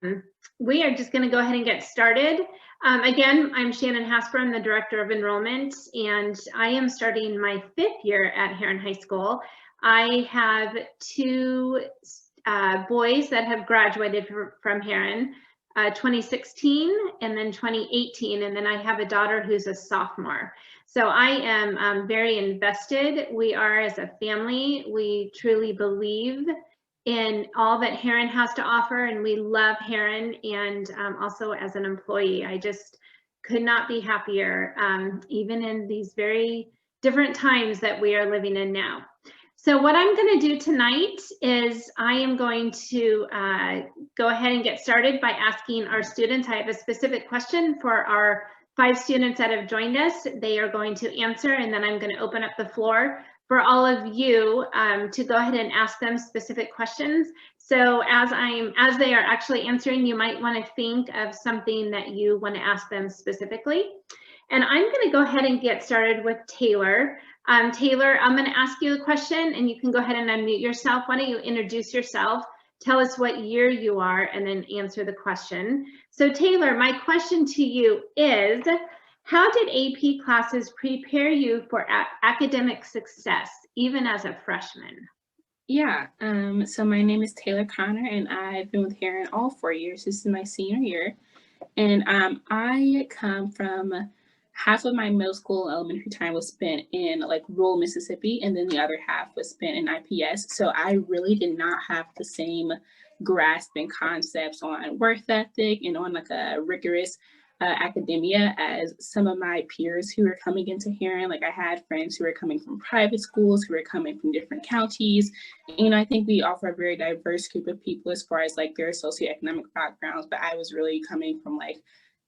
Um, We are just going to go ahead and get started. Again, I'm Shannon Hasper. I'm the Director of Enrollment, and I am starting my 5th year at Herron High School. I have two boys that have graduated from Herron, 2016 and then 2018, and then I have a daughter who's a sophomore. So I am very invested. We are, as a family, we truly believe in all that Herron has to offer, and we love Herron. And also as an employee, I just could not be happier, even in these very different times that we are living in now. So what I'm going to do tonight is I am going to go ahead and get started by asking our students. I have a specific question for our 5 students that have joined us. They are going to answer, and then I'm going to open up the floor for all of you to go ahead and ask them specific questions. So as they are actually answering, you might want to think of something that you want to ask them specifically. And I'm going to go ahead and get started with Taylor. Taylor, I'm going to ask you a question, and you can go ahead and unmute yourself. Why don't you introduce yourself, tell us what year you are, and then answer the question. So Taylor, my question to you is, how did AP classes prepare you for academic success, even as a freshman? Yeah, so my name is Taylor Connor, and I've been with Herron all 4 years. This is my senior year. And I come from half of my middle school elementary time was spent in like rural Mississippi, and then the other half was spent in IPS. So I really did not have the same grasp and concepts on work ethic and on like a rigorous academia as some of my peers who were coming into Herron. Like I had friends who were coming from private schools, who were coming from different counties. And I think we offer a very diverse group of people as far as like their socioeconomic backgrounds, but I was really coming from like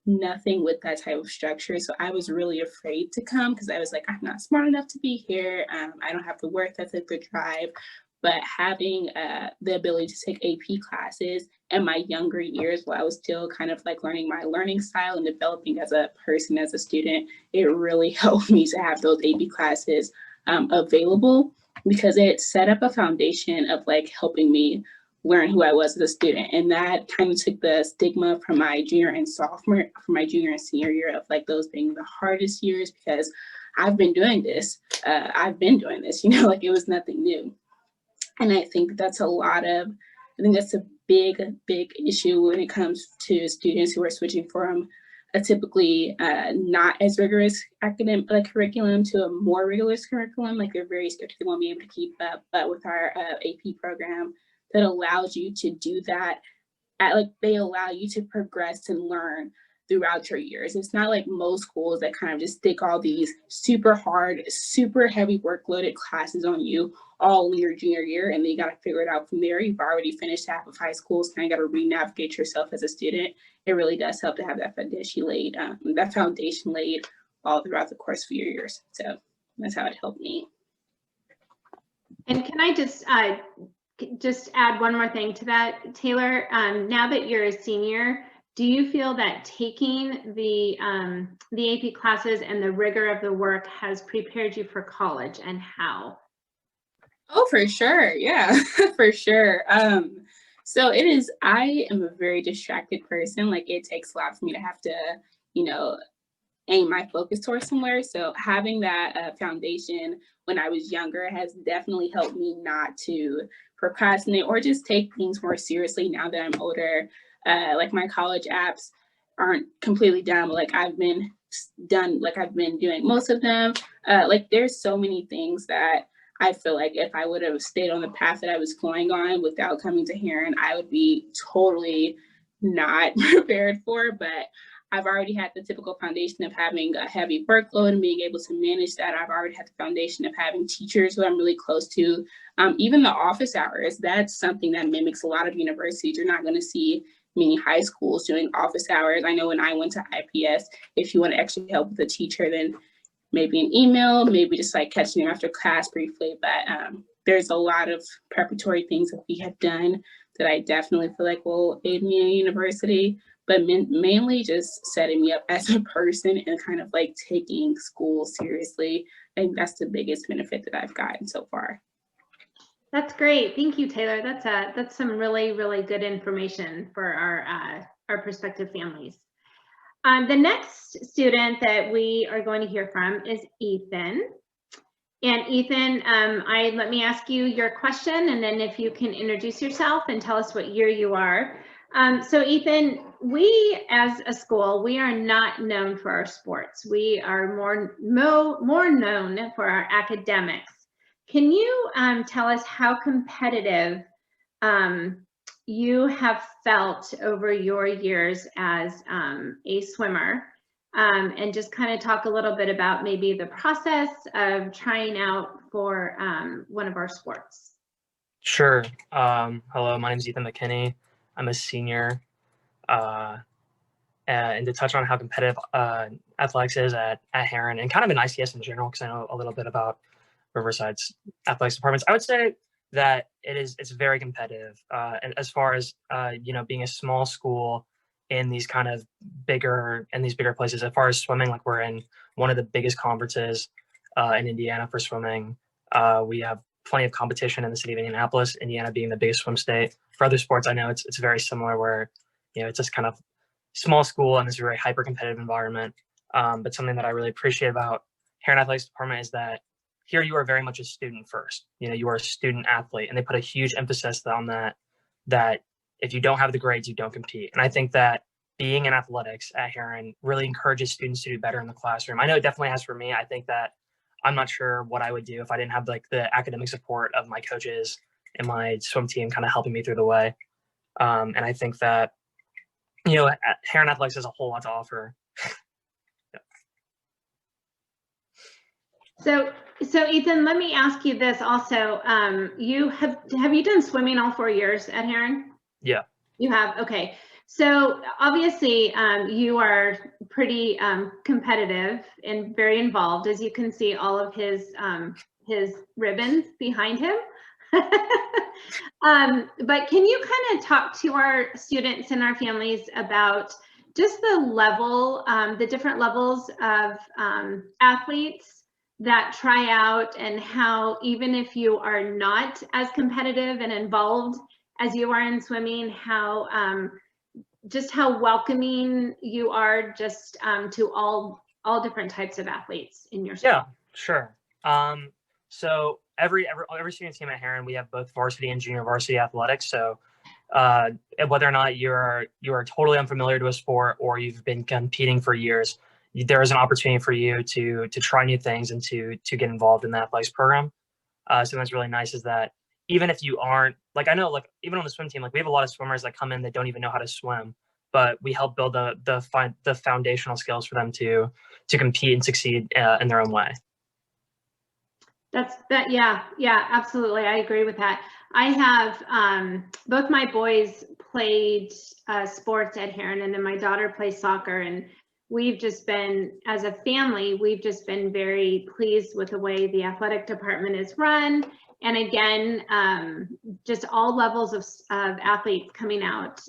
nothing with that type of structure. So I was really afraid to come because I was like, I'm not smart enough to be here. I don't have the work ethic, the drive. But having the ability to take AP classes in my younger years while I was still kind of like learning my learning style and developing as a person, as a student, it really helped me to have those AP classes available because it set up a foundation of like helping me learn who I was as a student. And that kind of took the stigma from my junior and senior year of like those being the hardest years because I've been doing this. Like it was nothing new. And I think that's a big issue when it comes to students who are switching from a typically not as rigorous academic like curriculum to a more rigorous curriculum. Like they're very strict, they won't be able to keep up. But with our AP program that allows you to do that, they allow you to progress and learn throughout your years. It's not like most schools that kind of just stick all these super hard, super heavy workloaded classes on you all in your junior year, and then you got to figure it out from there. You've already finished half of high school, so kind of got to re-navigate yourself as a student. It really does help to have that foundation laid all throughout the course of your years. So that's how it helped me. And can I just add one more thing to that, Taylor? Now that you're a senior, do you feel that taking the AP classes and the rigor of the work has prepared you for college, and how? Oh, for sure. Yeah, for sure. So I am a very distracted person. Like it takes a lot for me to have to, you know, aim my focus towards somewhere. So having that foundation when I was younger has definitely helped me not to procrastinate or just take things more seriously now that I'm older. Like my college apps aren't completely done, but like I've been doing most of them. Like there's so many things that I feel like if I would have stayed on the path that I was going on without coming to Herron, I would be totally not prepared for. But I've already had the typical foundation of having a heavy workload and being able to manage that. I've already had the foundation of having teachers who I'm really close to. Even the office hours, that's something that mimics a lot of universities. You're not going to see many high schools doing office hours. I know when I went to IPS, if you want to actually help with the teacher, then maybe an email, maybe just like catching them after class briefly. But there's a lot of preparatory things that we have done that I definitely feel like will aid me in university, but mainly just setting me up as a person and kind of like taking school seriously. I think that's the biggest benefit that I've gotten so far. That's great. Thank you, Taylor. That's some really, really good information for our prospective families. The next student that we are going to hear from is Ethan. And Ethan, let me ask you your question, and then if you can introduce yourself and tell us what year you are. So Ethan, we as a school, we are not known for our sports. We are more known for our academics. Can you tell us how competitive you have felt over your years as a swimmer? And just kind of talk a little bit about maybe the process of trying out for one of our sports. Sure. Hello, my name is Ethan McKinney. I'm a senior. And to touch on how competitive athletics is at Herron and kind of in ICS in general, because I know a little bit about Riverside's athletics departments, I would say that it's very competitive. And as far as being a small school in these bigger places, as far as swimming, like we're in one of the biggest conferences in Indiana for swimming. We have plenty of competition in the city of Indianapolis, Indiana being the biggest swim state. For other sports, I know it's very similar where, it's just kind of small school and it's a very hyper competitive environment. But something that I really appreciate about Herron Athletics Department is that here you are very much a student first. You are a student athlete, and they put a huge emphasis on that if you don't have the grades, you don't compete. And I think that being in athletics at Herron really encourages students to do better in the classroom. I know it definitely has for me. I think that I'm not sure what I would do if I didn't have the academic support of my coaches and my swim team kind of helping me through the way. And I think that, Herron Athletics has a whole lot to offer. So Ethan, let me ask you this also. Have you done swimming all 4 years at Herron? Yeah. You have, okay. So obviously you are pretty competitive and very involved, as you can see all of his ribbons behind him. But can you kind of talk to our students and our families about just the different levels of athletes that try out, and how even if you are not as competitive and involved as you are in swimming, how welcoming you are just to all different types of athletes in your school? Yeah, sure. So every student team at Herron, we have both varsity and junior varsity athletics. So whether or not you are totally unfamiliar to a sport or you've been competing for years, there is an opportunity for you to try new things and to get involved in the athletics program. So that's really nice is that even if you aren't, I know, even on the swim team, we have a lot of swimmers that come in that don't even know how to swim, but we help build the foundational skills for them to compete and succeed in their own way. Yeah, absolutely. I agree with that. I have both my boys played sports at Herron, and then my daughter plays soccer, and we've just been, as a family, we've just been very pleased with the way the athletic department is run. And again, just all levels of athletes coming out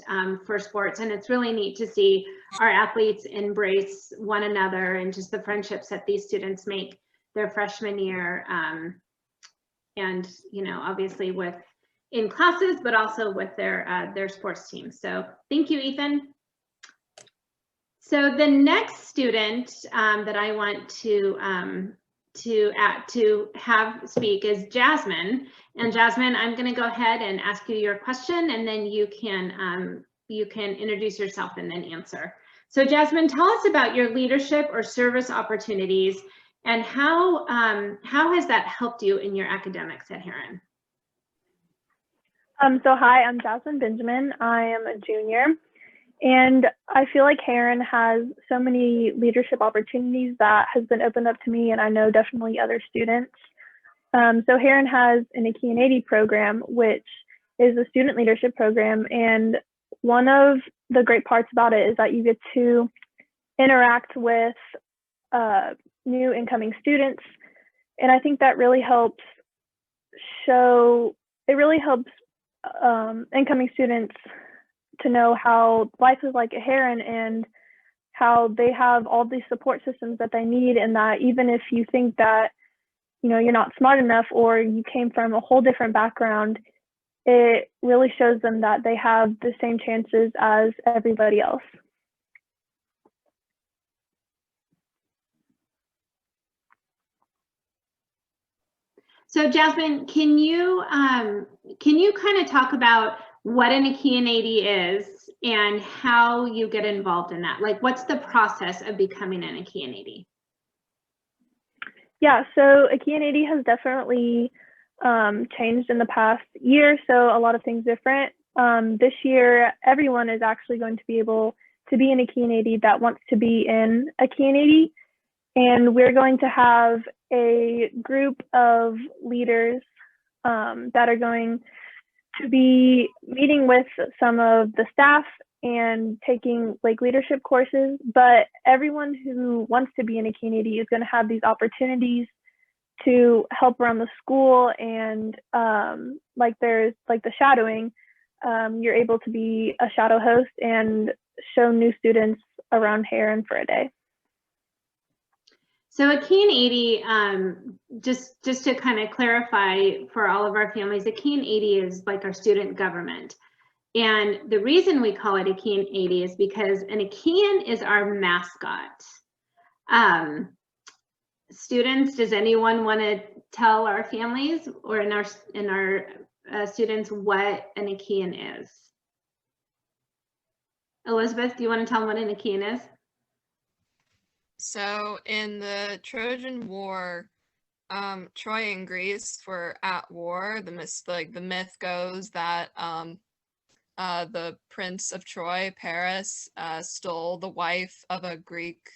for sports. And it's really neat to see our athletes embrace one another and just the friendships that these students make their freshman year. And, obviously in classes, but also with their sports team. So thank you, Ethan. So the next student that I want to have speak is Jasmine. And Jasmine, I'm going to go ahead and ask you your question, and then you can introduce yourself and then answer. So Jasmine, tell us about your leadership or service opportunities, and how has that helped you in your academics at Herron? So hi, I'm Jasmine Benjamin. I am a junior. And I feel like Herron has so many leadership opportunities that has been opened up to me, and I know definitely other students. So Herron has an 80 program, which is a student leadership program. And one of the great parts about it is that you get to interact with new incoming students. And I think that really helps incoming students to know how life is like at Herron and how they have all these support systems that they need, and that even if you think that you're not smart enough or you came from a whole different background, it really shows them that they have the same chances as everybody else. So Jasmine, can you kind of talk about what an Achaean 80 is and how you get involved in that? Like, what's the process of becoming an Achaean 80? Yeah, so Achaean 80 has definitely changed in the past year, so a lot of things different. This year, everyone is actually going to be able to be an Achaean 80 that wants to be in Achaean 80. And we're going to have a group of leaders that are going to be meeting with some of the staff and taking like leadership courses. But everyone who wants to be an Achaean 80 is going to have these opportunities to help around the school. And like there's like the shadowing, you're able to be a shadow host and show new students around Herron for a day. So Achaean 80, just to kind of clarify for all of our families, Achaean 80 is like our student government. And the reason we call it Achaean 80 is because an Achaean is our mascot. Students, does anyone want to tell our families or in our students what an Achaean is? Elizabeth, do you want to tell them what an Achaean is? So in the Trojan War, Troy and Greece were at war. The myth goes that the prince of Troy, Paris, stole the wife of a Greek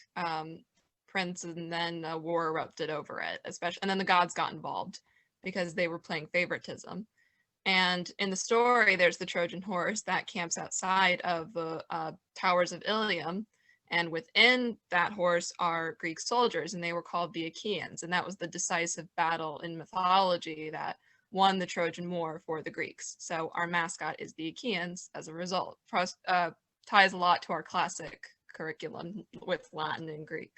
prince, and then a war erupted over it. And then the gods got involved because they were playing favoritism. And in the story, there's the Trojan horse that camps outside of the towers of Ilium. And within that horse are Greek soldiers, and they were called the Achaeans. And that was the decisive battle in mythology that won the Trojan War for the Greeks. So our mascot is the Achaeans as a result. Ties a lot to our classic curriculum with Latin and Greek.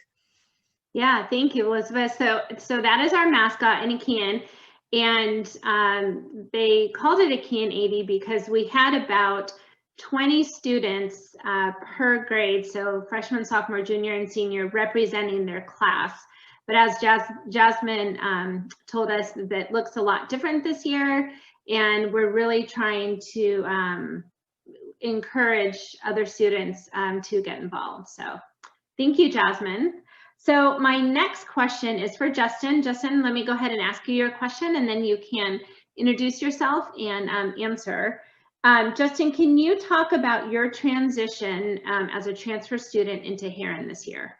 Yeah, thank you, Elizabeth. So that is our mascot, an Achaean. And they called it Achaean 80 because we had about 20 students per grade, so freshman, sophomore, junior, and senior representing their class. But as Jasmine told us, that looks a lot different this year, and we're really trying to encourage other students to get involved. So thank you, Jasmine. So my next question is for Justin. Justin, let me go ahead and ask you your question, and then you can introduce yourself and answer. Justin, can you talk about your transition as a transfer student into Herron this year?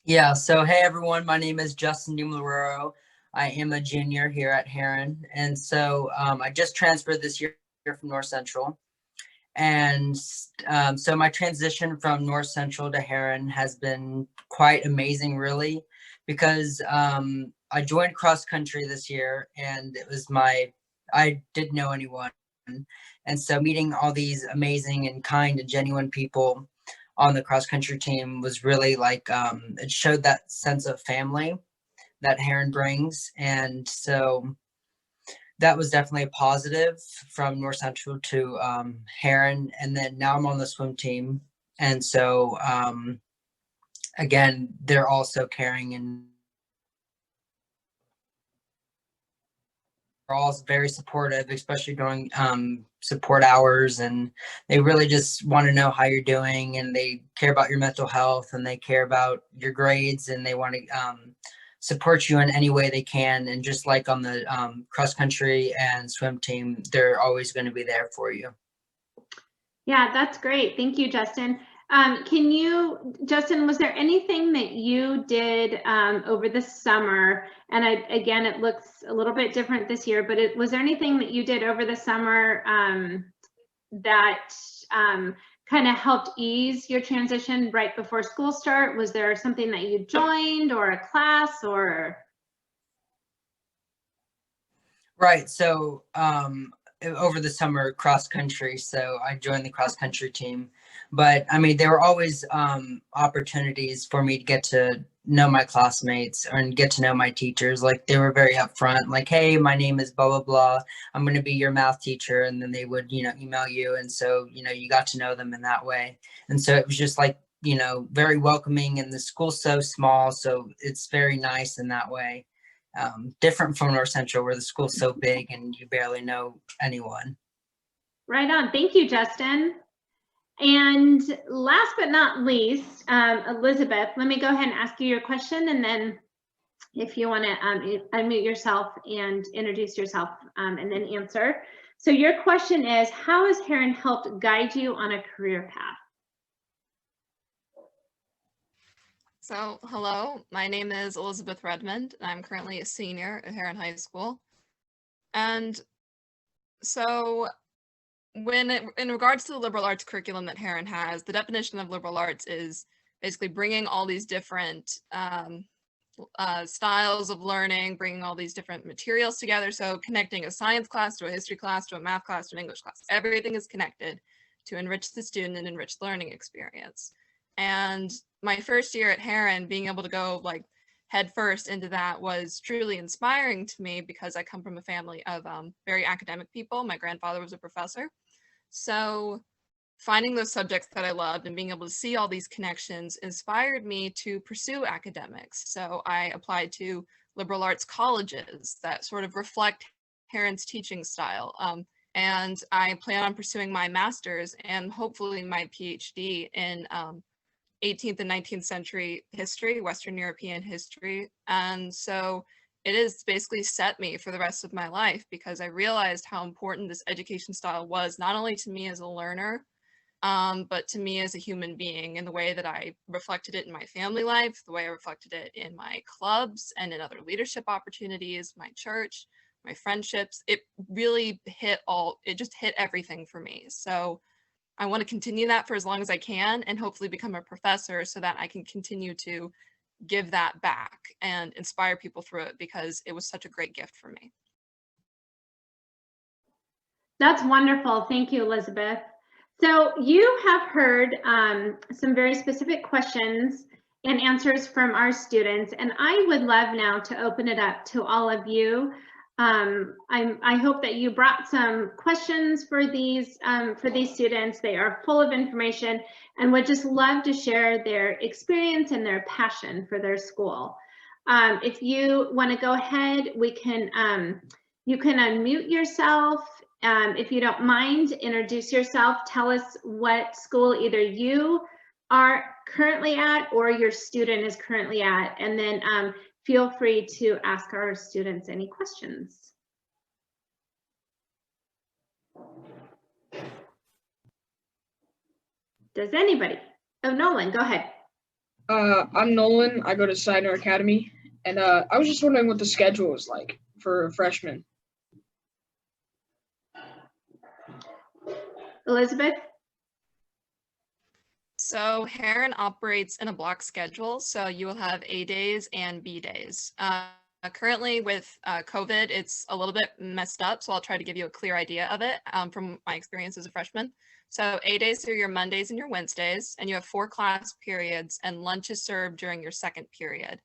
Yeah, so hey everyone, my name is Justin DiMolero. I am a junior here at Herron, and so I just transferred this year from North Central. And so my transition from North Central to Herron has been quite amazing, really, because I joined cross country this year, and it was I didn't know anyone. And so meeting all these amazing and kind and genuine people on the cross country team was really like, it showed that sense of family that Herron brings. And so that was definitely a positive from North Central to Herron. And then now I'm on the swim team. And so, again, they're also caring and are all very supportive, especially during support hours. And they really just want to know how you're doing, and they care about your mental health, and they care about your grades, and they want to support you in any way they can. And just like on the cross country and swim team, they're always going to be there for you. Yeah, that's great. Thank you, Justin. Justin, was there anything that you did over the summer? And again, it looks a little bit different this year, but was there anything that you did over the summer that kind of helped ease your transition right before school start? Was there something that you joined or a class or? Right. So over the summer, cross country. So I joined the cross country team. But I mean, there were always opportunities for me to get to know my classmates and get to know my teachers. Like they were very upfront, like, hey, my name is blah, blah, blah. I'm going to be your math teacher. And then they would, email you. And so, you got to know them in that way. And so it was just like, very welcoming, and the school's so small. So it's very nice in that way. Different from North Central, where the school's so big and you barely know anyone. Right on. Thank you, Justin. And last but not least, Elizabeth, let me go ahead and ask you your question, and then if you want to unmute yourself and introduce yourself and then answer. So your question is, how has Herron helped guide you on a career path? So, hello, my name is Elizabeth Redmond, and I'm currently a senior at Herron High School. And so, in regards to the liberal arts curriculum that Herron has, the definition of liberal arts is basically bringing all these different styles of learning, bringing all these different materials together. So connecting a science class to a history class to a math class to an English class. Everything is connected to enrich the student and enrich the learning experience. And my first year at Herron, being able to go like head first into that was truly inspiring to me, because I come from a family of very academic people. My grandfather was a professor. So finding those subjects that I loved and being able to see all these connections inspired me to pursue academics. So I applied to liberal arts colleges that sort of reflect Herron's teaching style. And I plan on pursuing my master's and hopefully my PhD in 18th and 19th century history, Western European history. And so it has basically set me for the rest of my life, because I realized how important this education style was, not only to me as a learner, but to me as a human being, in the way that I reflected it in my family life, the way I reflected it in my clubs and in other leadership opportunities, my church, my friendships. It really just hit everything for me. So I want to continue that for as long as I can, and hopefully become a professor so that I can continue to give that back and inspire people through it, because it was such a great gift for me. That's wonderful. Thank you, Elizabeth. So you have heard some very specific questions and answers from our students, and I would love now to open it up to all of you. I hope that you brought some questions for these students. They are full of information and would just love to share their experience and their passion for their school. If you want to go ahead, you can unmute yourself. If you don't mind, introduce yourself. Tell us what school either you are currently at or your student is currently at, and then feel free to ask our students any questions. Does anybody? Oh, Nolan, go ahead. I'm Nolan. I go to Sidner Academy, and I was just wondering what the schedule is like for freshmen. Elizabeth? So Herron operates in a block schedule, so you will have A days and B days. Currently with COVID, it's a little bit messed up, so I'll try to give you a clear idea of it from my experience as a freshman. So A days are your Mondays and your Wednesdays, and you have 4 class periods, and lunch is served during your second period.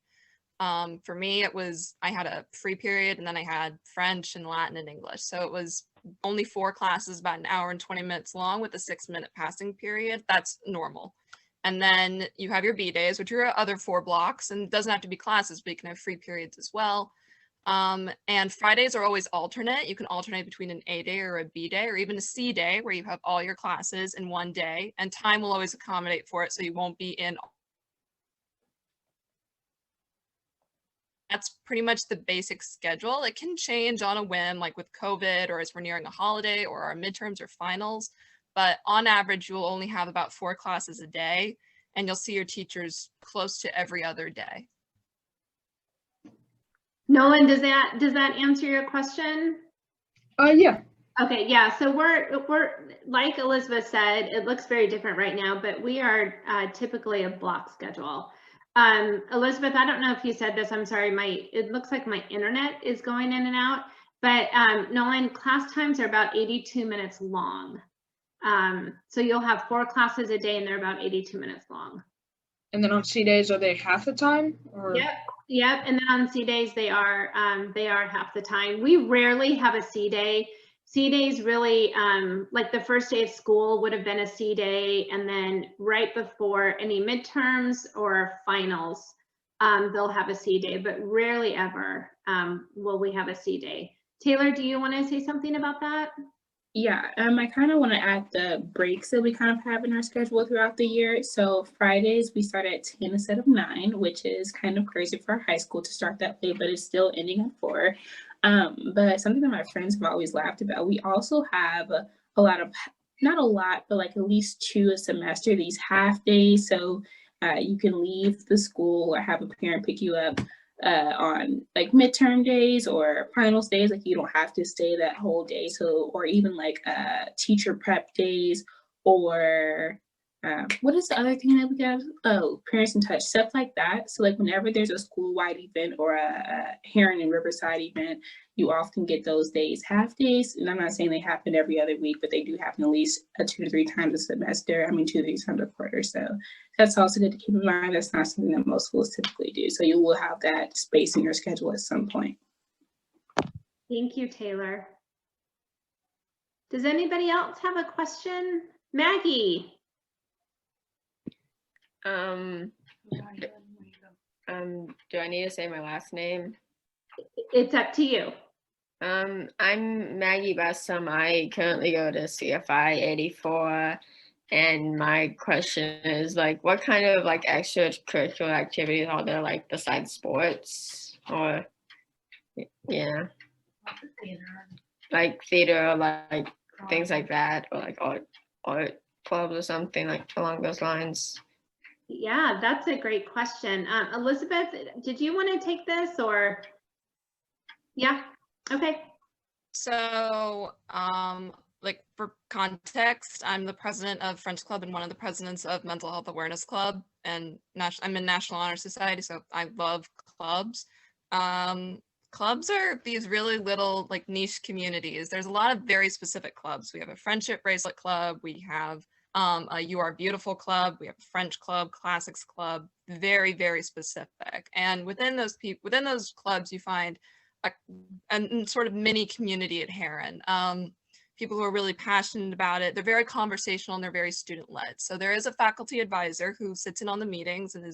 For me, I had a free period, and then I had French and Latin and English. So it was only 4 classes, about an hour and 20 minutes long, with a 6-minute passing period. That's normal. And then you have your B days, which are your other 4 blocks, and it doesn't have to be classes, but you can have free periods as well. And Fridays are always alternate. You can alternate between an A day or a B day, or even a C day, where you have all your classes in one day, and time will always accommodate for it, so you won't be in. That's pretty much the basic schedule. It can change on a whim, like with COVID, or as we're nearing a holiday or our midterms or finals. But on average, you'll only have about 4 classes a day, and you'll see your teachers close to every other day. Nolan, does that answer your question? Yeah. Okay, yeah. So we're like Elizabeth said, it looks very different right now, but we are typically a block schedule. Elizabeth, I don't know if you said this, I'm sorry, it looks like my internet is going in and out, but Nolan, class times are about 82 minutes long. So you'll have 4 classes a day and they're about 82 minutes long. And then on C days, are they half the time? Or Yep. And then on C days, they are half the time. We rarely have a C day. C days really, like the first day of school would have been a C day, and then right before any midterms or finals, they'll have a C day, but rarely ever will we have a C day. Taylor, do you want to say something about that? Yeah, I kind of want to add the breaks that we kind of have in our schedule throughout the year. So Fridays we start at 10 instead of 9, which is kind of crazy for our high school to start that late, but it's still ending at 4. But something that my friends have always laughed about, we also have a lot of, not a lot, but like at least 2 a semester, these half days. So you can leave the school or have a parent pick you up on like midterm days or finals days. Like you don't have to stay that whole day. So, or even like teacher prep days, or what is the other thing that we have? Oh, Parents in Touch, stuff like that. So like whenever there's a school-wide event or a Herron and Riverside event, you often get those days half days. And I'm not saying they happen every other week, but they do happen at least 2 to 3 times a semester. 2 to 3 times a quarter. So that's also good to keep in mind. That's not something that most schools typically do. So you will have that space in your schedule at some point. Thank you, Taylor. Does anybody else have a question? Maggie. Do I need to say my last name? It's up to you. I'm Maggie Bessum. I currently go to CFI 84, and my question is like, what kind of like extracurricular activities are there like besides sports, or like theater, or like things like that, or like art clubs or something like along those lines? Yeah, that's a great question. Elizabeth, did you want to take this, or? Yeah, okay. So, like for context, I'm the president of French Club and one of the presidents of Mental Health Awareness Club, and I'm in National Honor Society, so I love clubs. Clubs are these really little like niche communities. There's a lot of very specific clubs. We have a friendship bracelet club. We have a You Are Beautiful club. We have a French club, classics club, very, very specific. And within those clubs, you find a sort of mini community at Herron. People who are really passionate about it. They're very conversational and they're very student-led. So there is a faculty advisor who sits in on the meetings and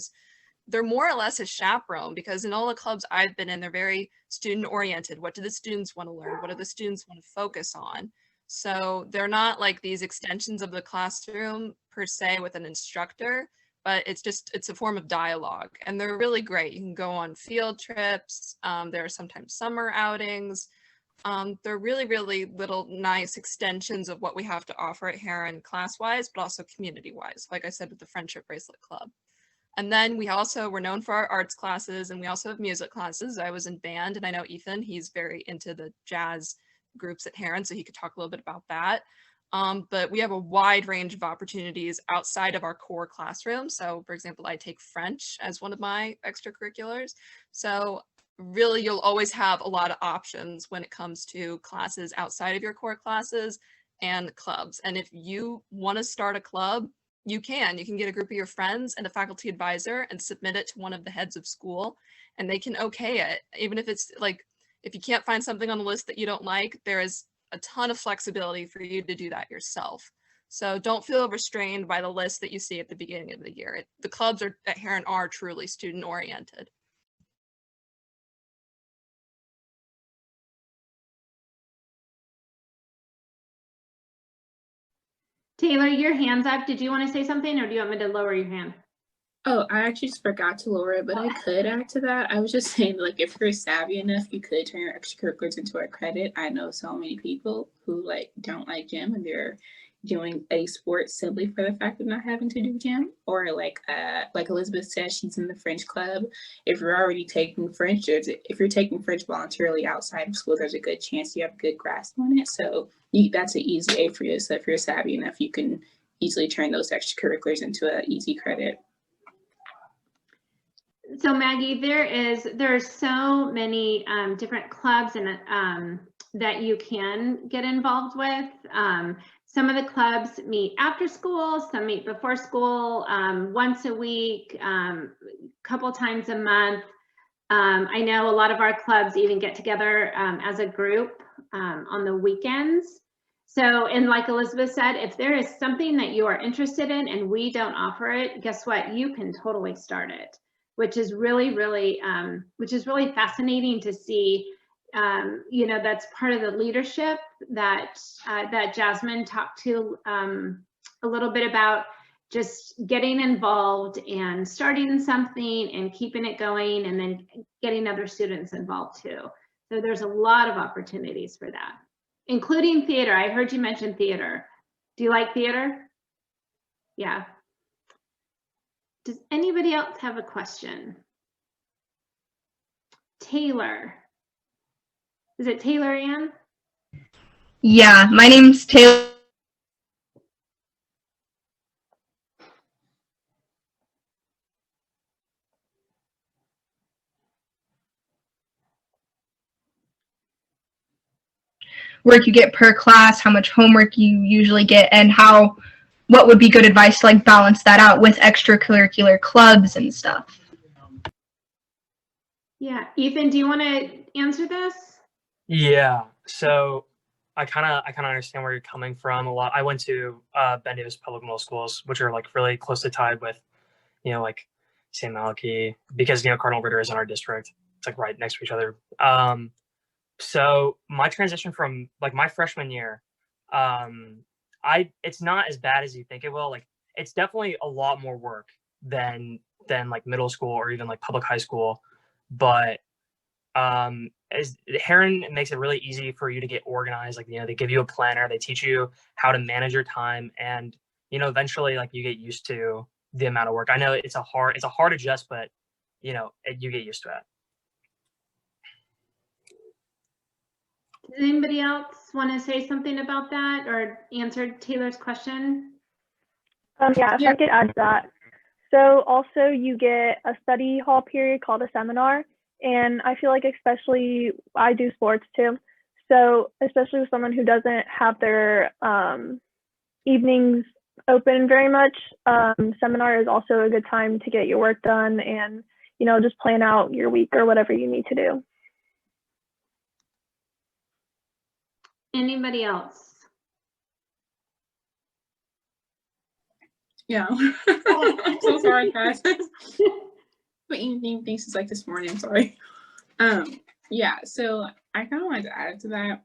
they're more or less a chaperone, because in all the clubs I've been in, they're very student-oriented. What do the students want to learn? What do the students want to focus on? So they're not like these extensions of the classroom per se with an instructor, but it's a form of dialogue, and they're really great. You can go on field trips. There are sometimes summer outings. They're really, really little nice extensions of what we have to offer at Herron class-wise, but also community-wise, like I said, with the Friendship Bracelet Club. And then we're known for our arts classes, and we also have music classes. I was in band, and I know Ethan, he's very into the jazz groups at Herron, so he could talk a little bit about that. But we have a wide range of opportunities outside of our core classroom. So for example, I take French as one of my extracurriculars. So really, you'll always have a lot of options when it comes to classes outside of your core classes and clubs. And if you want to start a club, you can get a group of your friends and a faculty advisor and submit it to one of the heads of school, and they can okay it. Even if it's like, if you can't find something on the list that you don't like, there is a ton of flexibility for you to do that yourself. So don't feel restrained by the list that you see at the beginning of the year. The clubs at Herron are truly student oriented. Taylor, your hand's up. Did you want to say something, or do you want me to lower your hand? Oh, I actually just forgot to lower it, but I could add to that. I was just saying, like, if you're savvy enough, you could turn your extracurriculars into a credit. I know so many people who like don't like gym and they're doing a sport simply for the fact of not having to do gym. Or like Elizabeth said, she's in the French club. If you're already taking French, if you're taking French voluntarily outside of school, there's a good chance you have a good grasp on it. So that's an easy way for you. So if you're savvy enough, you can easily turn those extracurriculars into an easy credit. So Maggie, there are so many different clubs and that you can get involved with. Some of the clubs meet after school, some meet before school, once a week, couple times a month. I know a lot of our clubs even get together as a group on the weekends. So, and like Elizabeth said, if there is something that you are interested in and we don't offer it, guess what? You can totally start it, which is really fascinating to see. You know, that's part of the leadership that that Jasmine talked to a little bit about, just getting involved and starting something and keeping it going, and then getting other students involved too. So there's a lot of opportunities for that, including theater. I heard you mention theater. Do you like theater? Yeah. Does anybody else have a question? Taylor. Is it Taylor Ann? Yeah, my name's Taylor. Work you get per class, how much homework you usually get, and what would be good advice to like balance that out with extracurricular clubs and stuff. Yeah, Ethan, do you want to answer this? Yeah, so I kind of understand where you're coming from a lot. I went to Ben Davis Public Middle Schools, which are like really closely tied with, you know, like St. Malachi, because, you know, Cardinal Ritter is in our district. It's like right next to each other. So my transition from like my freshman year, it's not as bad as you think it will. Like, it's definitely a lot more work than like middle school or even like public high school, but as Herron makes it really easy for you to get organized. Like, you know, they give you a planner, they teach you how to manage your time, and, you know, eventually like you get used to the amount of work. I know it's a hard adjust, but, you know, you get used to it. Does anybody else want to say something about that or answer Taylor's question? Yeah, if I could add to that. So also you get a study hall period called a seminar. And I feel like, especially, I do sports too. So especially with someone who doesn't have their evenings open very much, seminar is also a good time to get your work done and, you know, just plan out your week or whatever you need to do. Anybody else? Yeah. I'm so sorry, guys. My evening things is like this morning. I'm sorry. Yeah, so I kind of wanted to add to that.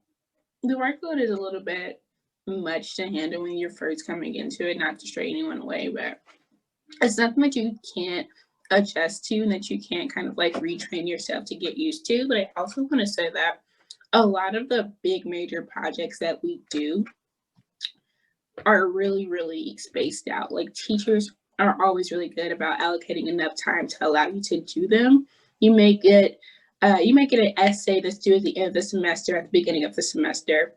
The workload is a little bit much to handle when you're first coming into it, not to stray anyone away, but it's nothing that you can't adjust to and that you can't kind of like retrain yourself to get used to. But I also want to say that a lot of the big major projects that we do are really, really spaced out. Like, teachers are always really good about allocating enough time to allow you to do them. You make it an essay that's due at the end of the semester, at the beginning of the semester,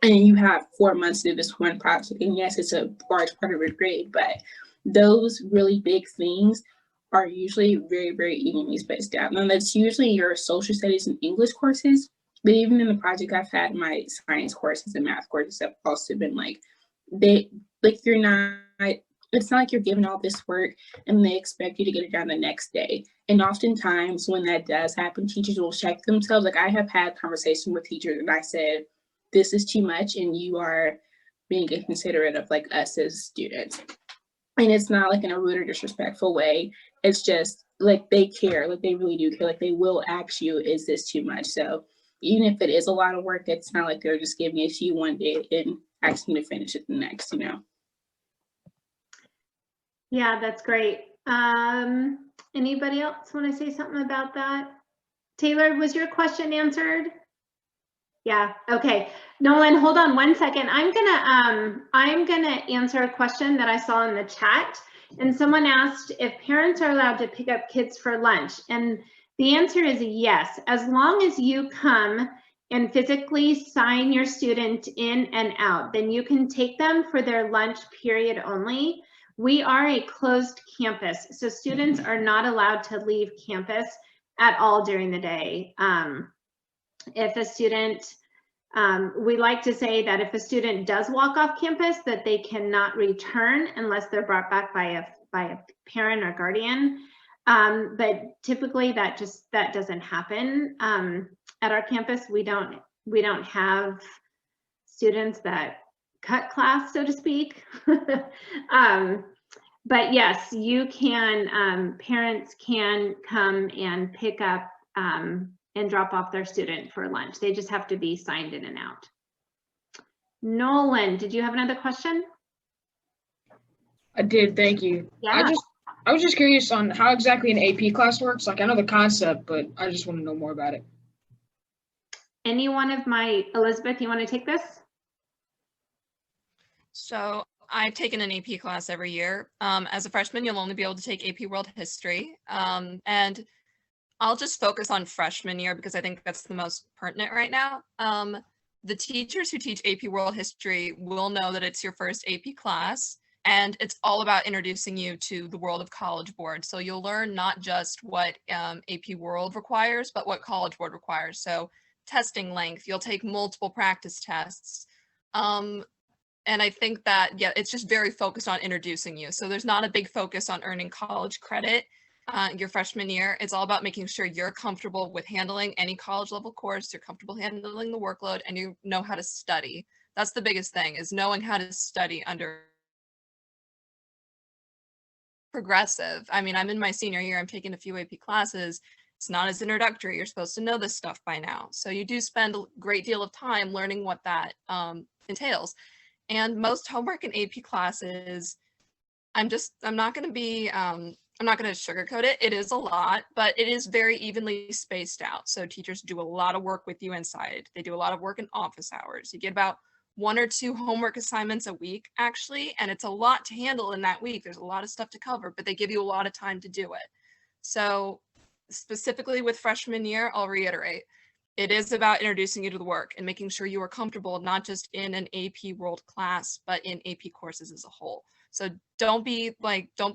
and you have 4 months to do this one project. And yes, it's a large part of your grade, but those really big things are usually very, very evenly spaced out. And that's usually your social studies and English courses. But even in the project I've had, my science courses and math courses have also been like, it's not like you're given all this work and they expect you to get it done the next day. And oftentimes when that does happen, teachers will check themselves. Like, I have had conversations with teachers and I said, this is too much and you are being inconsiderate of like us as students. And it's not like in a rude or disrespectful way. It's just like they care, like they really do care. Like, they will ask you, is this too much? So even if it is a lot of work, it's not like they're just giving it to you one day and asking you to finish it the next, you know? Yeah, that's great. Anybody else want to say something about that? Taylor, was your question answered? Yeah, okay. Nolan, hold on one second. I'm gonna answer a question that I saw in the chat. And someone asked if parents are allowed to pick up kids for lunch. And the answer is yes, as long as you come and physically sign your student in and out, then you can take them for their lunch period only. We are a closed campus, so students are not allowed to leave campus at all during the day. If a student We like to say that if a student does walk off campus, that they cannot return unless they're brought back by a parent or guardian. But typically that doesn't happen. At our campus, we don't have students that cut class, so to speak. But yes, you can, parents can come and pick up and drop off their student for lunch. They just have to be signed in and out. Nolan, did you have another question? I did, thank you. Yeah. I was just curious on how exactly an AP class works. Like, I know the concept, but I just want to know more about it. Any one of my, Elizabeth, you want to take this? So I've taken an AP class every year. As a freshman, you'll only be able to take AP World History. And I'll just focus on freshman year because I think that's the most pertinent right now. The teachers who teach AP World History will know that it's your first AP class, and it's all about introducing you to the world of College Board. So you'll learn not just what AP World requires, but what College Board requires. So testing length, you'll take multiple practice tests. And I think that, yeah, it's just very focused on introducing you. So there's not a big focus on earning college credit your freshman year. It's all about making sure you're comfortable with handling any college level course, you're comfortable handling the workload, and you know how to study. That's the biggest thing, is knowing how to study under progressive. I mean, I'm in my senior year, I'm taking a few AP classes. It's not as introductory. You're supposed to know this stuff by now. So you do spend a great deal of time learning what that entails. And most homework in AP classes, I'm not going to sugarcoat it. It is a lot, but it is very evenly spaced out. So teachers do a lot of work with you inside. They do a lot of work in office hours. You get about 1 or 2 homework assignments a week, actually, and it's a lot to handle in that week. There's a lot of stuff to cover, but they give you a lot of time to do it. So specifically with freshman year, I'll reiterate, it is about introducing you to the work and making sure you are comfortable, not just in an AP World class, but in AP courses as a whole. So don't be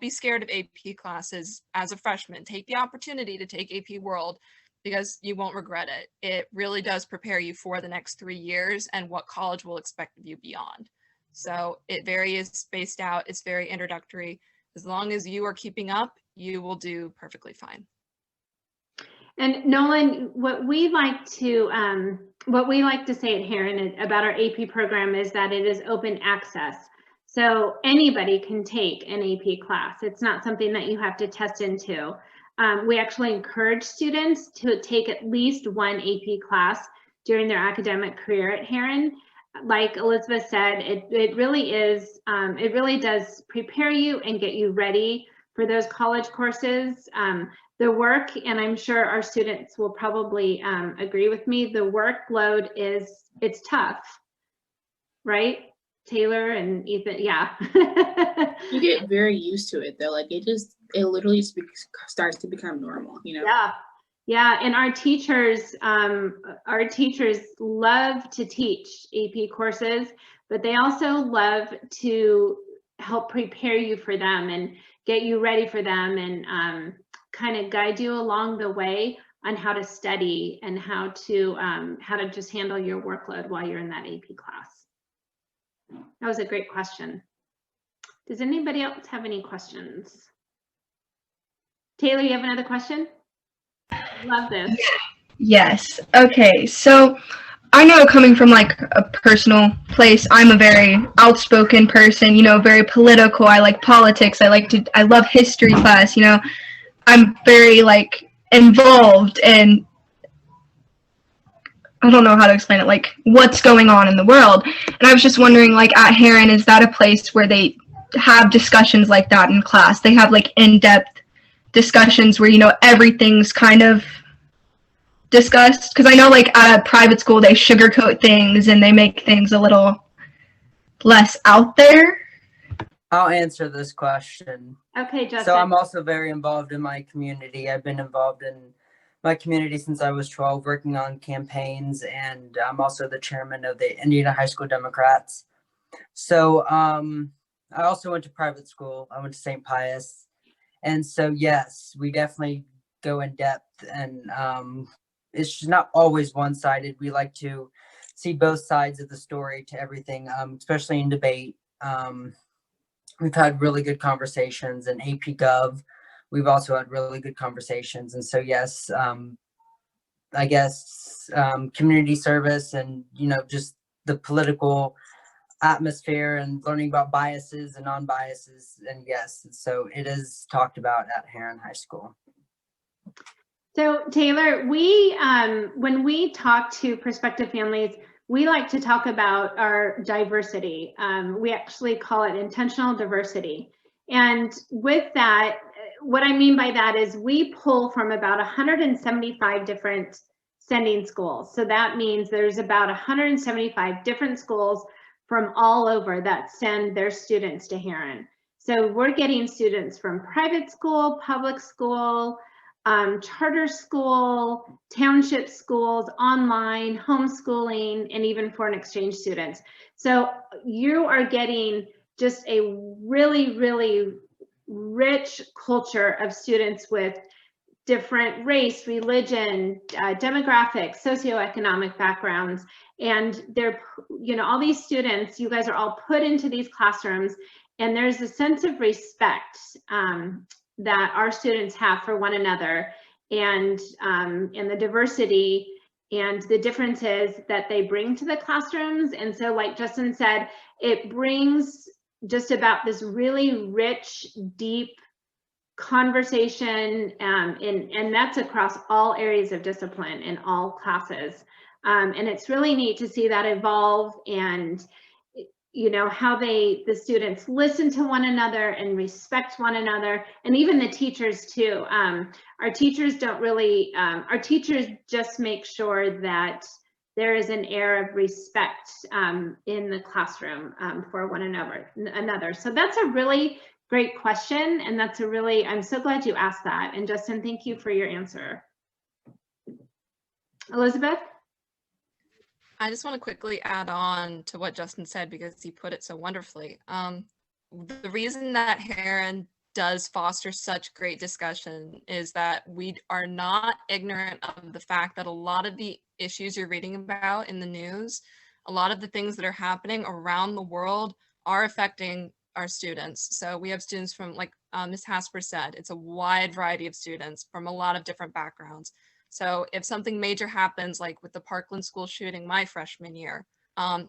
scared of AP classes as a freshman. Take the opportunity to take AP World because you won't regret it. It really does prepare you for the next 3 years and what college will expect of you beyond. So it is spaced out. It's very introductory. As long as you are keeping up, you will do perfectly fine. And Nolan, what we like to say at Herron about our AP program is that it is open access. So anybody can take an AP class. It's not something that you have to test into. We actually encourage students to take at least one AP class during their academic career at Herron. Like Elizabeth said, it really does prepare you and get you ready for those college courses. The work, and I'm sure our students will probably agree with me, the workload it's tough, right? Taylor and Ethan, yeah. You get very used to it though. Like it literally starts to become normal, you know? Yeah, and our teachers love to teach AP courses, but they also love to help prepare you for them and get you ready for them and kind of guide you along the way on how to study and how to just handle your workload while you're in that AP class. That was a great question. Does anybody else have any questions? Taylor, you have another question? Love this. Yes. Okay. So I know, coming from like a personal place, I'm a very outspoken person, you know, very political. I like politics. I love history class, you know. I'm very like involved in, I don't know how to explain it, like what's going on in the world. And I was just wondering, like at Herron, is that a place where they have discussions like that in class? They have like in-depth discussions where, you know, everything's kind of discussed? Because I know like at a private school, they sugarcoat things and they make things a little less out there. I'll answer this question. Okay, Justin. So I'm also very involved in my community. I've been involved in my community since I was 12, working on campaigns, and I'm also the chairman of the Indiana High School Democrats. So I also went to private school. I went to St. Pius. And so, yes, we definitely go in depth, and it's just not always one-sided. We like to see both sides of the story to everything, especially in debate. We've had really good conversations in AP Gov. We've also had really good conversations. And so, yes, I guess community service and, just the political atmosphere and learning about biases and non-biases. And yes, so it is talked about at Herron High School. So Taylor, when we talk to prospective families, we like to talk about our diversity. We actually call it intentional diversity. And with that, what I mean by that is we pull from about 175 different sending schools. So that means there's about 175 different schools from all over that send their students to Herron. So we're getting students from private school, public school, charter school, township schools, online, homeschooling, and even foreign exchange students. So you are getting just a really, really rich culture of students with different race, religion, demographics, socioeconomic backgrounds. And they're, all these students, you guys are all put into these classrooms, and there's a sense of respect that our students have for one another, and the diversity and the differences that they bring to the classrooms. And so, like Justin said, it brings just about this really rich, deep conversation, and that's across all areas of discipline in all classes. And it's really neat to see that evolve, and how the students listen to one another and respect one another, and even the teachers too. Our teachers don't really, our teachers just make sure that there is an air of respect in the classroom for one another. So that's a really great question, and that's I'm so glad you asked that. And Justin, thank you for your answer. Elizabeth? I just want to quickly add on to what Justin said because he put it so wonderfully. The reason that Herron does foster such great discussion is that we are not ignorant of the fact that a lot of the issues you're reading about in the news, a lot of the things that are happening around the world are affecting our students. So we have students from, like Ms. Hasper said, it's a wide variety of students from a lot of different backgrounds. So if something major happens, like with the Parkland school shooting my freshman year,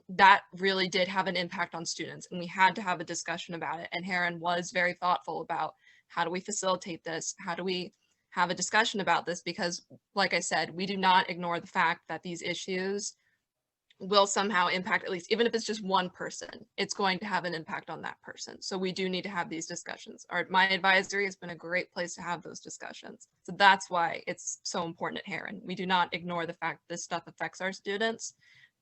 that really did have an impact on students, and we had to have a discussion about it. And Herron was very thoughtful about how do we facilitate this? How do we have a discussion about this? Because like I said, we do not ignore the fact that these issues will somehow impact, at least even if it's just one person, it's going to have an impact on that person. So we do need to have these discussions. My advisory has been a great place to have those discussions. So that's why it's so important at Herron. We do not ignore the fact this stuff affects our students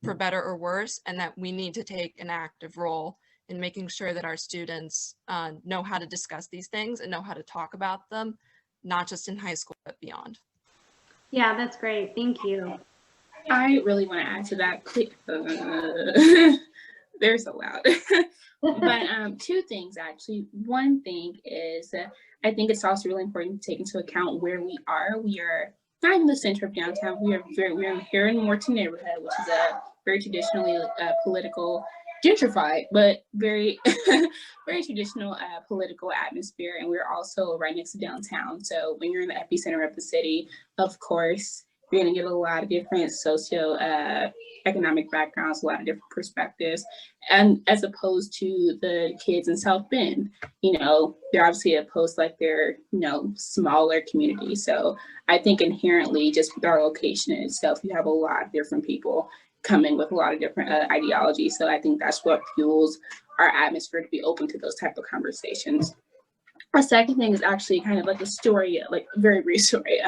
for better or worse, and that we need to take an active role in making sure that our students know how to discuss these things and know how to talk about them, not just in high school, but beyond. Yeah, that's great. Thank you. I really want to add to that. They're so loud. But two things, actually. One thing is I think it's also really important to take into account where we are. We are not in the center of downtown. We're in Herron Morton neighborhood, which is a very traditionally political, gentrified, but very, very traditional political atmosphere. And we're also right next to downtown. So when you're in the epicenter of the city, of course, you're going to get a lot of different socio-economic backgrounds, a lot of different perspectives, and as opposed to the kids in South Bend, they're obviously opposed, like they're, smaller communities. So I think inherently, just with our location in itself, you have a lot of different people coming with a lot of different ideologies. So I think that's what fuels our atmosphere to be open to those type of conversations. Our second thing is actually kind of like a story, like a very brief story.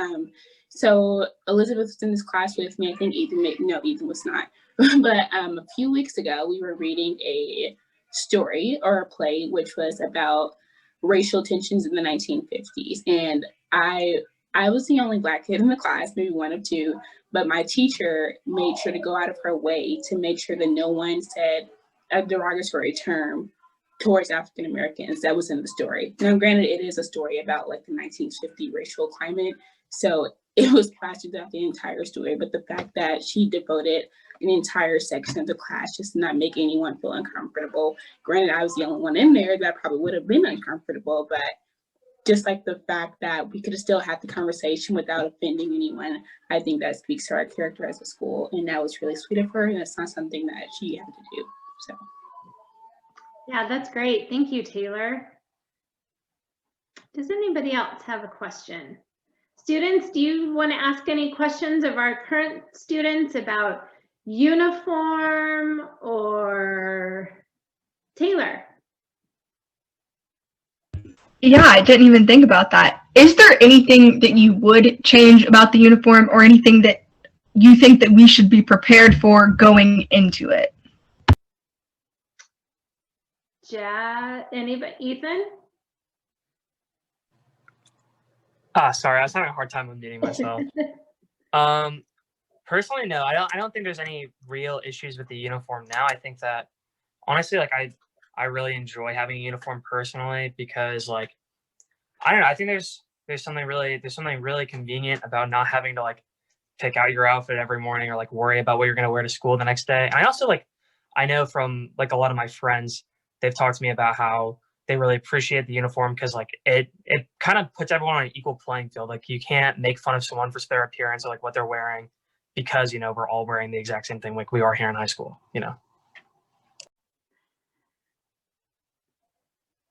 So Elizabeth was in this class with me. I think Ethan was not. But a few weeks ago, we were reading a story or a play, which was about racial tensions in the 1950s. And I was the only Black kid in the class, maybe one of two, but my teacher made sure to go out of her way to make sure that no one said a derogatory term towards African Americans that was in the story. Now, granted, it is a story about like the 1950 racial climate. So it was plastered throughout the entire story. But the fact that she devoted an entire section of the class just to not make anyone feel uncomfortable. Granted, I was the only one in there that probably would have been uncomfortable, but just like the fact that we could have still had the conversation without offending anyone, I think that speaks to our character as a school. And that was really sweet of her. And it's not something that she had to do. So. Yeah, that's great. Thank you, Taylor. Does anybody else have a question? Students, do you want to ask any questions of our current students about uniform or Taylor? Yeah, I didn't even think about that. Is there anything that you would change about the uniform or anything that you think that we should be prepared for going into it? Anybody? Ethan? Sorry, I was having a hard time unmuting myself. Personally, no, I don't think there's any real issues with the uniform now. I think that honestly, like I really enjoy having a uniform personally because like I don't know, I think there's something really convenient about not having to like pick out your outfit every morning or like worry about what you're gonna wear to school the next day. And I also like I know from like a lot of my friends, they've talked to me about how they really appreciate the uniform because like it kind of puts everyone on an equal playing field. Like you can't make fun of someone for their appearance or like what they're wearing because you know we're all wearing the exact same thing like we are here in high school, you know.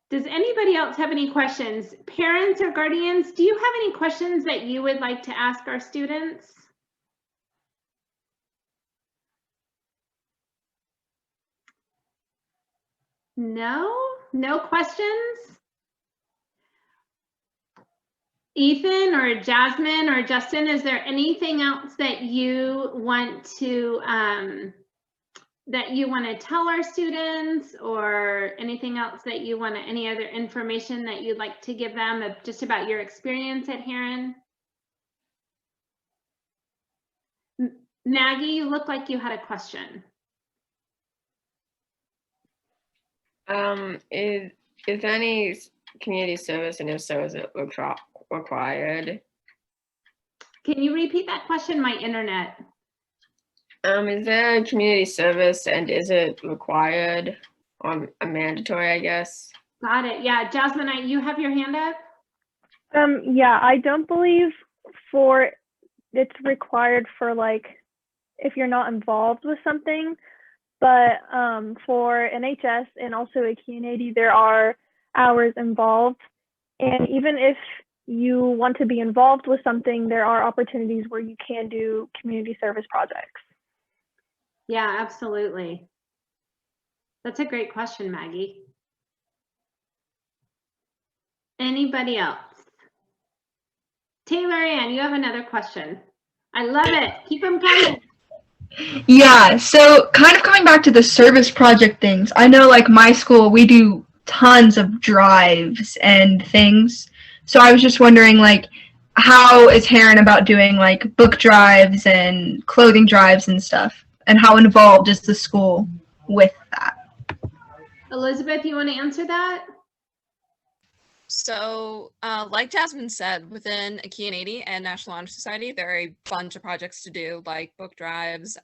Does anybody else have any questions? Parents or guardians, do you have any questions that you would like to ask our students? No questions? Ethan or Jasmine or Justin, is there anything else that you want to tell our students, or anything else that you want to, any other information that you'd like to give them just about your experience at Herron? Maggie, you look like you had a question. Is there any community service, and if so, is it required? Can you repeat that question? My internet. Is there community service, and is it required or mandatory, I guess? Got it. Yeah, Jasmine, you have your hand up? Yeah, I don't believe it's required for like if you're not involved with something, but for NHS and also a Q&80, there are hours involved. And even if you want to be involved with something, there are opportunities where you can do community service projects. Yeah, absolutely. That's a great question, Maggie. Anybody else? Taylor Ann, you have another question. I love it. Keep them coming. Yeah, so kind of coming back to the service project things, I know like my school, we do tons of drives and things. So I was just wondering like, how is Herron about doing like book drives and clothing drives and stuff? And how involved is the school with that? Elizabeth, you want to answer that? So, like Jasmine said, within a Q&80 and National Honor Society, there are a bunch of projects to do, like book drives.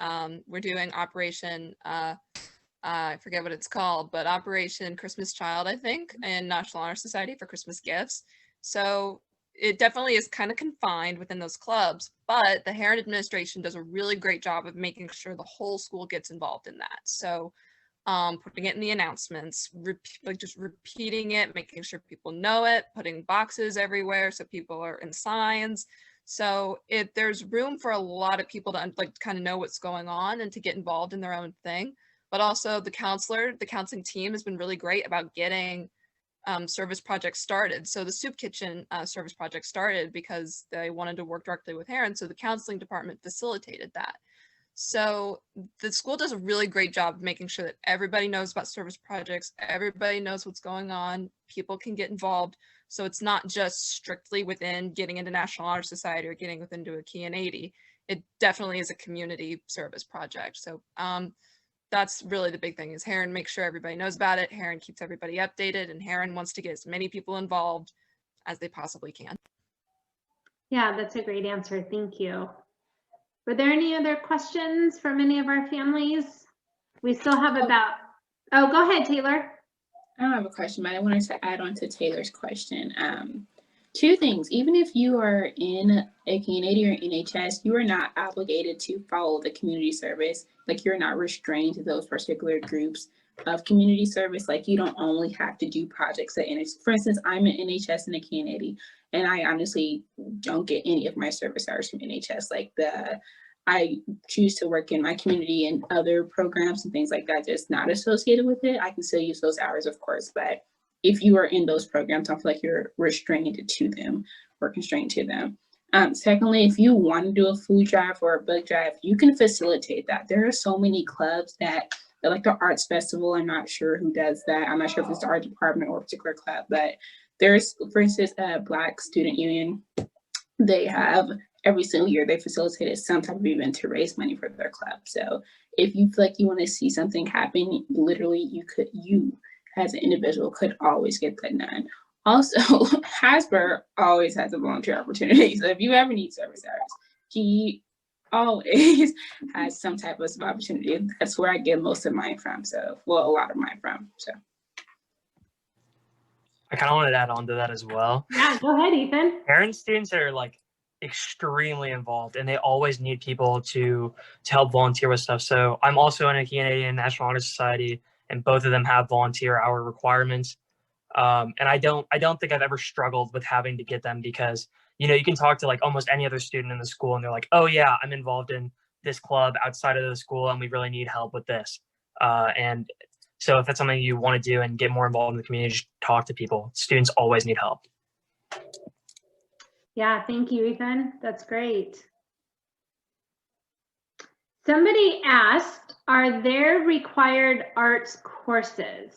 We're doing Operation, I forget what it's called, but Operation Christmas Child, I think, in National Honor Society for Christmas gifts. So it definitely is kind of confined within those clubs, but the Herron administration does a really great job of making sure the whole school gets involved in that. So putting it in the announcements, just repeating it, making sure people know it, putting boxes everywhere so people are in signs. So there's room for a lot of people to like kind of know what's going on and to get involved in their own thing. But also the counseling team has been really great about getting service projects started. So the soup kitchen service project started because they wanted to work directly with Herron. So the counseling department facilitated that. So the school does a really great job of making sure that everybody knows about service projects, everybody knows what's going on, people can get involved. So it's not just strictly within getting into National Honor Society or getting into a Q&80. It definitely is a community service project. So that's really the big thing is Herron makes sure everybody knows about it. Herron keeps everybody updated, and Herron wants to get as many people involved as they possibly can. Yeah, that's a great answer. Thank you. Were there any other questions from any of our families? We still have about, oh, go ahead, Taylor. I don't have a question, but I wanted to add on to Taylor's question. Two things. Even if you are in a community or NHS, you are not obligated to follow the community service. Like, you're not restrained to those particular groups of community service. Like, you don't only have to do projects at NHS. For instance, I'm an NHS and a community, and I honestly don't get any of my service hours from NHS. Like, I choose to work in my community and other programs and things like that, just not associated with it. I can still use those hours, of course, but if you are in those programs, I feel like you're restrained to them or constrained to them. Secondly, if you want to do a food drive or a book drive, you can facilitate that. There are so many clubs that, like the Arts Festival, I'm not sure who does that. I'm not sure if it's the art department or a particular club, but there's, for instance, a Black Student Union. They have every single year they facilitated some type of event to raise money for their club. So if you feel like you want to see something happen, literally you as an individual could always get that done. Also, Hasbro always has a volunteer opportunity. So if you ever need service hours, he always has some type of opportunity. That's where I get most of mine from. So, well, a lot of mine from. So I kind of wanted to add on to that as well. Yeah, go ahead, Ethan. Parent students are like extremely involved, and they always need people to help volunteer with stuff. So I'm also in a Canadian National Honor Society, and both of them have volunteer hour requirements. And I don't think I've ever struggled with having to get them, because you can talk to like almost any other student in the school, and they're like, oh yeah, I'm involved in this club outside of the school, and we really need help with this. And so if that's something you want to do and get more involved in the community, just talk to people. Students always need help. Yeah, thank you, Ethan. That's great. Somebody asked, are there required arts courses?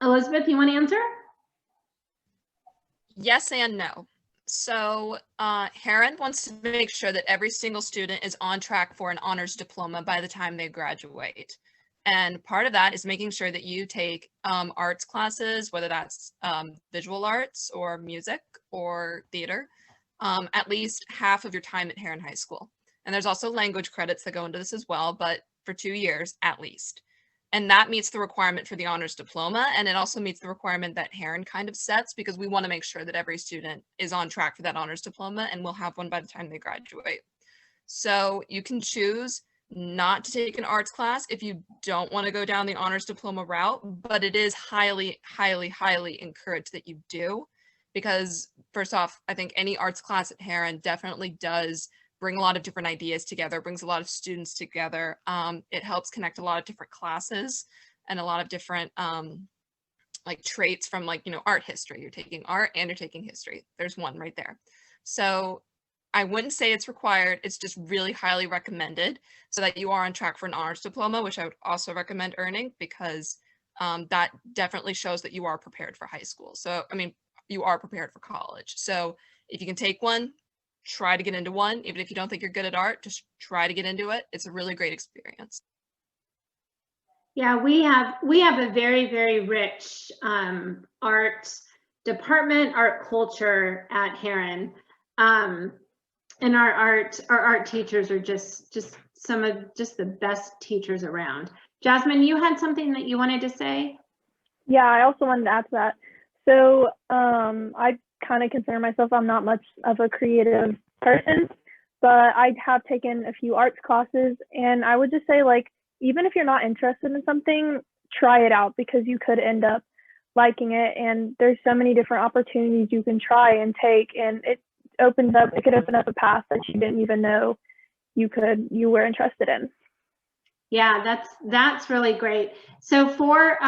Elizabeth, you want to answer? Yes and no. So Herron wants to make sure that every single student is on track for an honors diploma by the time they graduate. And part of that is making sure that you take arts classes, whether that's visual arts or music or theater, at least half of your time at Herron High School. And there's also language credits that go into this as well, but for 2 years at least. And that meets the requirement for the honors diploma. And it also meets the requirement that Herron kind of sets, because we want to make sure that every student is on track for that honors diploma, and will have one by the time they graduate. So you can choose not to take an arts class if you don't want to go down the honors diploma route, but it is highly, highly, highly encouraged that you do, because first off, I think any arts class at Herron definitely does bring a lot of different ideas together, brings a lot of students together. It helps connect a lot of different classes and a lot of different like traits from, like, art history. You're taking art and you're taking history. There's one right there. So I wouldn't say it's required. It's just really highly recommended, so that you are on track for an honors diploma, which I would also recommend earning, because that definitely shows that you are prepared for high school. So, I mean, you are prepared for college. So if you can take one, try to get into one. Even if you don't think you're good at art, just try to get into it. It's a really great experience. Yeah, we have a very, very rich art department, art culture at Herron. And our art teachers are just some of the best teachers around. Jasmine, you had something that you wanted to say? Yeah, I also wanted to add to that. So I kind of consider myself, I'm not much of a creative person, but I have taken a few arts classes, and I would just say, like, even if you're not interested in something, try it out, because you could end up liking it. And there's so many different opportunities you can try and take, and it could open up a path that you didn't even know you were interested in. Yeah, that's really great. So for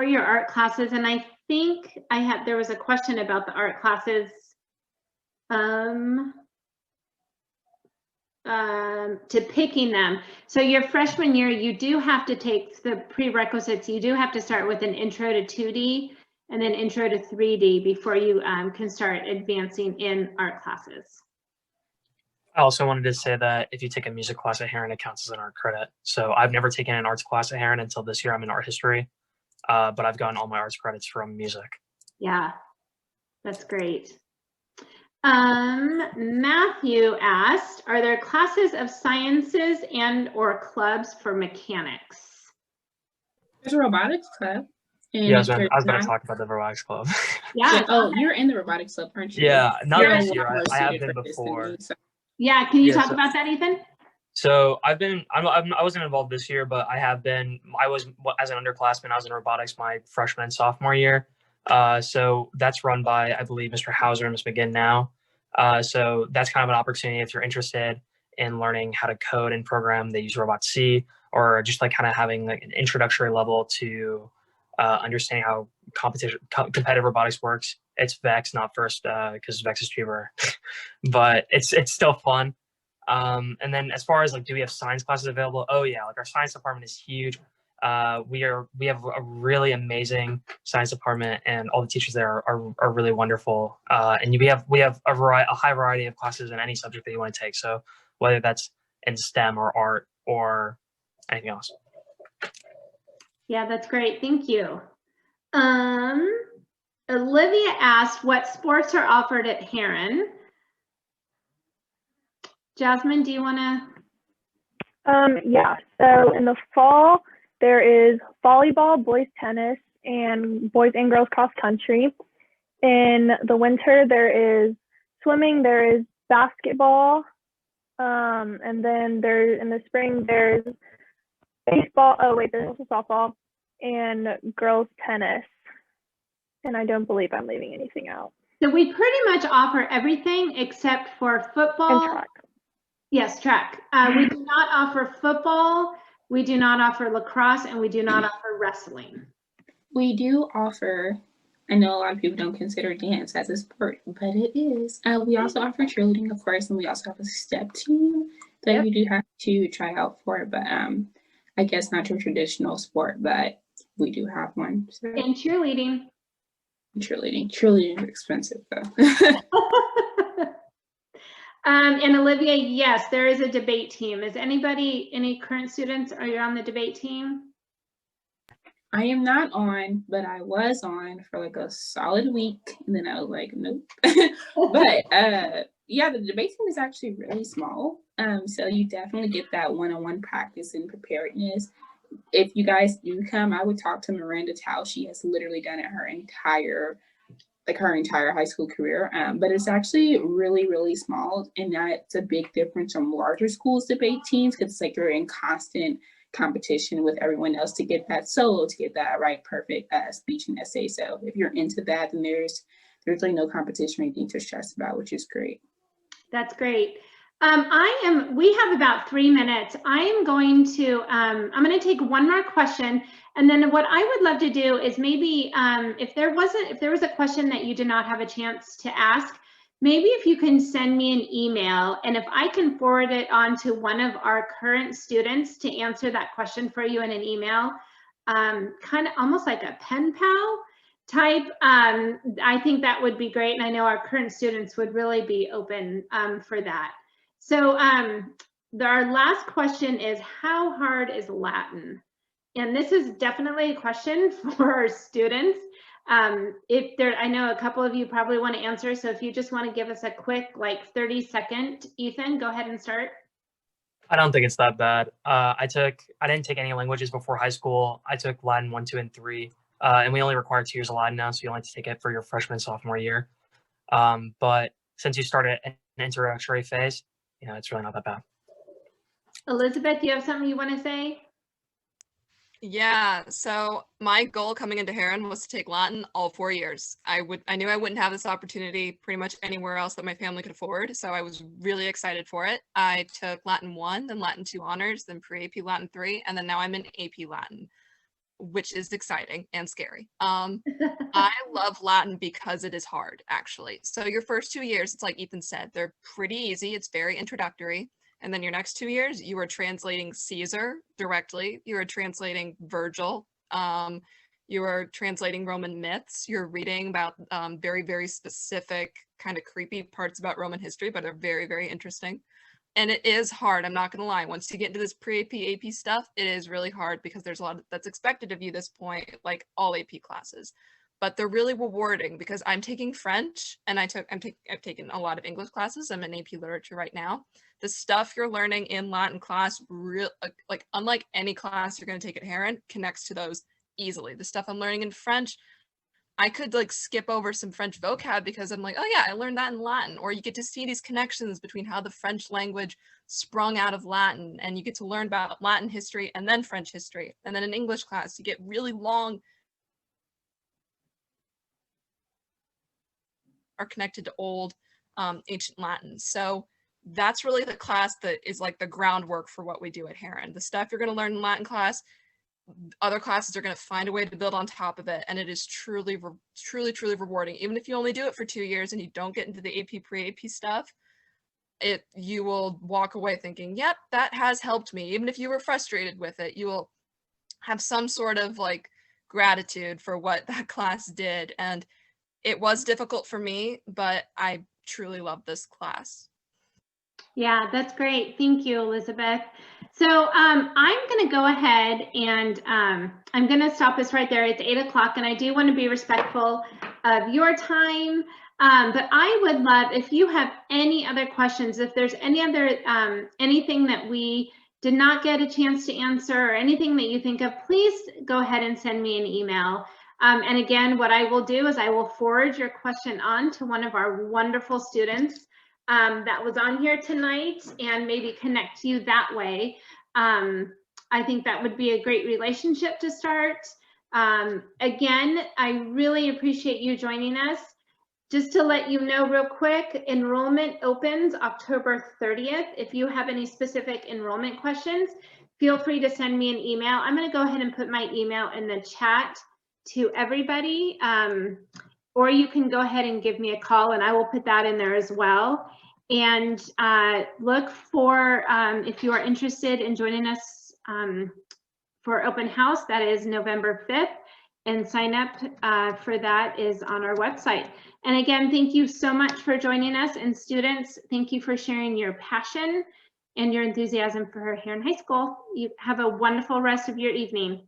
your art classes, and I think there was a question about the art classes to picking them. So your freshman year, you do have to take the prerequisites. You do have to start with an intro to 2D and then intro to 3D before you can start advancing in art classes. I also wanted to say that if you take a music class at Herron, it counts as an art credit. So I've never taken an arts class at Herron until this year. I'm in art history, but I've gotten all my arts credits from music. Yeah. That's great. Matthew asked, are there classes of sciences and or clubs for mechanics? There's a robotics club. And Yeah, I if was there's going to not, talk about the robotics club. Yeah. oh, you're in the robotics club, aren't you? Yeah, not You're a this lot year. more I have suited been for this than me, before. so. Yeah, can you Yeah, talk about that, Ethan? So I wasn't involved this year, but I have been. I was, as an underclassman, I was in robotics my freshman and sophomore year. So that's run by, I believe, Mr. Hauser and Ms. McGinn now. So that's kind of an opportunity if you're interested in learning how to code and program. They use Robot C, or just like kind of having like an introductory level to understanding how competitive robotics works. It's Vex, not First, because Vex is cheaper, but it's still fun. And then as far as like, do we have science classes available? Oh yeah, like our science department is huge. We have a really amazing science department, and all the teachers there are really wonderful. And we have a high variety of classes in any subject that you want to take. So whether that's in STEM or art or anything else. Yeah, that's great. Thank you. Olivia asked what sports are offered at Herron. Jasmine, do you want to? Yeah, so in the fall, there is volleyball, boys tennis, and boys and girls cross country. In the winter, there is swimming, there is basketball, and then in the spring, there's baseball. Oh, wait, there's also softball and girls tennis. And I don't believe I'm leaving anything out. So we pretty much offer everything except for football. And track. Yes, track. We do not offer football, we do not offer lacrosse, and we do not offer wrestling. We do offer, I know a lot of people don't consider dance as a sport, but it is. We also offer cheerleading, of course, and we also have a step team that you do have to try out for, but I guess not your traditional sport, but we do have one. So. And cheerleading. Cheerleading is expensive though. And Olivia, yes, there is a debate team. Is any current students, are you on the debate team? I am not on, but I was on for like a solid week, and then I was like, nope. But yeah, the debate team is actually really small. So you definitely get that one-on-one practice and preparedness. If you guys do come, I would talk to Miranda Tao. She has literally done it her entire high school career. But it's actually really, really small, and that's a big difference from larger schools debate teams, because it's like you're in constant competition with everyone else to get that solo, to get that right perfect speech and essay. So if you're into that, then there's really no competition or anything to stress about, which is great. That's great. We have about 3 minutes. I'm going to take one more question, and then what I would love to do is maybe if there was a question that you did not have a chance to ask, maybe if you can send me an email, and if I can forward it on to one of our current students to answer that question for you in an email, kind of almost like a pen pal type, I think that would be great. And I know our current students would really be open for that. So our last question is, how hard is Latin? And this is definitely a question for our students. I know a couple of you probably want to answer. So if you just want to give us a quick, like 30-second, Ethan, go ahead and start. I don't think it's that bad. I didn't take any languages before high school. I took Latin 1, 2, and 3. And we only require 2 years of Latin now, so you only have to take it for your freshman and sophomore year. But since you started an introductory phase, it's really not that bad. Elizabeth, do you have something you want to say? Yeah, so my goal coming into Herron was to take Latin all 4 years. I knew I wouldn't have this opportunity pretty much anywhere else that my family could afford, so I was really excited for it. I took Latin 1, then Latin 2 honors, then pre-AP Latin 3, and then now I'm in AP Latin, which is exciting and scary. I love Latin because it is hard, actually. So your first 2 years, it's like Ethan said, they're pretty easy. It's very introductory. And then your next 2 years, you are translating Caesar directly. You are translating Virgil. You are translating Roman myths. You're reading about very, very specific, kind of creepy parts about Roman history, but they're very, very interesting. And it is hard, I'm not going to lie. Once you get into this pre-AP, AP stuff, it is really hard because there's a lot that's expected of you at this point, like all AP classes. but they're really rewarding because I'm taking French and I've taken a lot of English classes. I'm in AP literature right now. The stuff you're learning in Latin class, like unlike any class you're going to take at Herron, connects to those easily. The stuff I'm learning in French, I could like skip over some French vocab because I'm like, oh yeah, I learned that in Latin. Or you get to see these connections between how the French language sprung out of Latin, and you get to learn about Latin history and then French history. And then in English class, you get really long are connected to old ancient Latin. So that's really the class that is like the groundwork for what we do at Herron. The stuff you're going to learn in Latin class, other classes are going to find a way to build on top of it, and it is truly rewarding. Even if you only do it for 2 years and you don't get into the AP pre-AP stuff, you will walk away thinking, yep, that has helped me. Even if you were frustrated with it, you will have some sort of like gratitude for what that class did. And it was difficult for me, but I truly love this class. Yeah, that's great. Thank you, Elizabeth. So I'm going to go ahead and I'm going to stop this right there. It's 8 o'clock, and I do want to be respectful of your time. But I would love, if you have any other questions, if there's any other, anything that we did not get a chance to answer or anything that you think of, please go ahead and send me an email. And again, what I will do is I will forward your question on to one of our wonderful students that was on here tonight and maybe connect you that way. I think that would be a great relationship to start. Again, I really appreciate you joining us. Just to let you know real quick, enrollment opens October 30th. If you have any specific enrollment questions, feel free to send me an email. I'm going to go ahead and put my email in the chat to everybody, or you can go ahead and give me a call and I will put that in there as well. And look for, if you are interested in joining us for open house, that is November 5th, and sign up for that is on our website. And again, thank you so much for joining us, and students, thank you for sharing your passion and your enthusiasm for Herron High School. You have a wonderful rest of your evening.